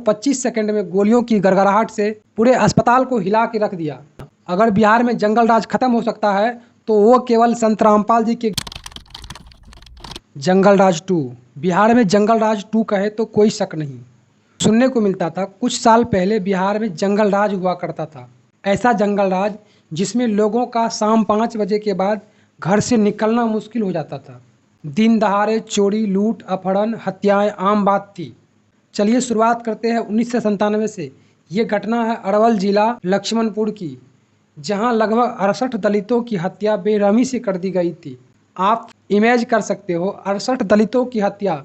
25 second में गोलियों की गड़गड़ाहट से पूरे अस्पताल को हिला के रख दिया। अगर बिहार में जंगल राज खत्म हो सकता है तो वो केवल संत रामपाल जी के जंगल राज 2। बिहार में जंगल राज 2 कहे तो कोई शक नहीं। सुनने को मिलता था कुछ साल पहले बिहार में जंगल राज हुआ करता था। ऐसा जंगल राज जिसमें लोगों का शाम 5 बजे के बाद घर से निकलना मुश्किल हो जाता था। दिन दहाड़े चोरी, लूट, अपहरण, हत्याएं आम बात थी। चलिए शुरुआत करते हैं 1997 से। ये घटना है अरवल जिला लक्ष्मणपुर की, जहां लगभग 68 दलितों की हत्या बेरहमी से कर दी गई थी। आप इमेज कर सकते हो 68 दलितों की हत्या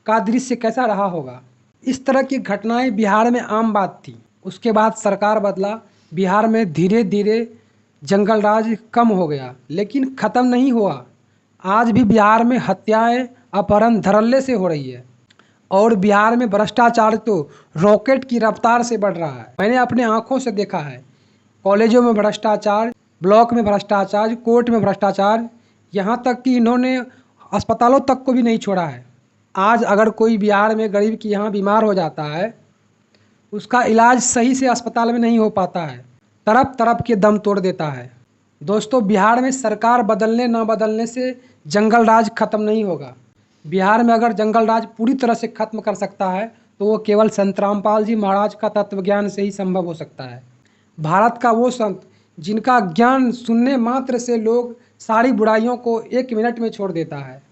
का दृश्य कैसा रहा होगा। इस तरह की घटनाएं बिहार में आम बात थी। उसके बाद सरकार बदला, बिहार में धीरे धीरे जंगल राज कम हो गया, लेकिन ख़त्म नहीं हुआ। आज भी बिहार में हत्याएं, अपहरण धड़ल्ले से हो रही है और बिहार में भ्रष्टाचार तो रॉकेट की रफ्तार से बढ़ रहा है। मैंने अपने आंखों से देखा है। कॉलेजों में भ्रष्टाचार, ब्लॉक में भ्रष्टाचार, कोर्ट में भ्रष्टाचार, यहाँ तक कि इन्होंने अस्पतालों तक को भी नहीं छोड़ा है। आज अगर कोई बिहार में गरीब की यहाँ बीमार हो जाता है, उसका इलाज सही से अस्पताल में नहीं हो पाता है, तरफ तरफ के दम तोड़ देता है। दोस्तों, बिहार में सरकार बदलने ना बदलने से जंगल राज खत्म नहीं होगा। बिहार में अगर जंगल राज पूरी तरह से खत्म कर सकता है तो वो केवल संत रामपाल जी महाराज का तत्वज्ञान से ही संभव हो सकता है। भारत का वो संत जिनका ज्ञान सुनने मात्र से लोग सारी बुराइयों को 1 मिनट में छोड़ देता है।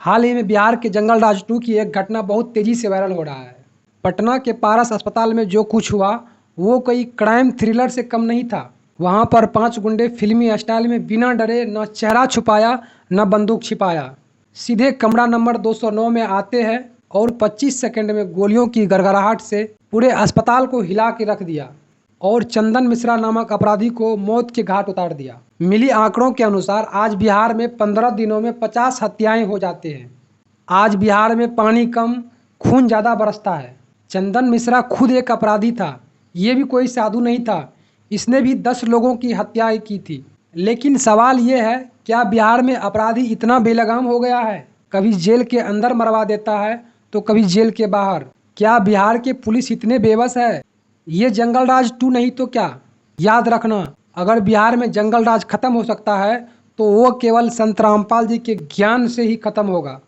हाल ही में बिहार के जंगल राज 2 की एक घटना बहुत तेज़ी से वायरल हो रहा है। पटना के पारस अस्पताल में जो कुछ हुआ वो कोई क्राइम थ्रिलर से कम नहीं था। वहाँ पर 5 गुंडे फिल्मी स्टाइल में बिना डरे न चेहरा छुपाया न बंदूक छिपाया, सीधे कमरा नंबर 209 में आते हैं और 25 सेकंड में गोलियों की गड़गड़ाहट से पूरे अस्पताल को हिला के रख दिया और चंदन मिश्रा नामक अपराधी को मौत के घाट उतार दिया। मिली आंकड़ों के अनुसार आज बिहार में 15 दिनों में 50 हत्याएं हो जाते हैं। आज बिहार में पानी कम, खून ज़्यादा बरसता है। चंदन मिश्रा खुद एक अपराधी था, ये भी कोई साधु नहीं था। इसने भी 10 लोगों की हत्याएं की थी। लेकिन सवाल ये है, क्या बिहार में अपराधी इतना बेलगाम हो गया है? कभी जेल के अंदर मरवा देता है तो कभी जेल के बाहर। क्या बिहार के पुलिस इतने बेबस है? ये जंगल राज 2 नहीं तो क्या? याद रखना, अगर बिहार में जंगल राज खत्म हो सकता है तो वो केवल संत रामपाल जी के ज्ञान से ही खत्म होगा।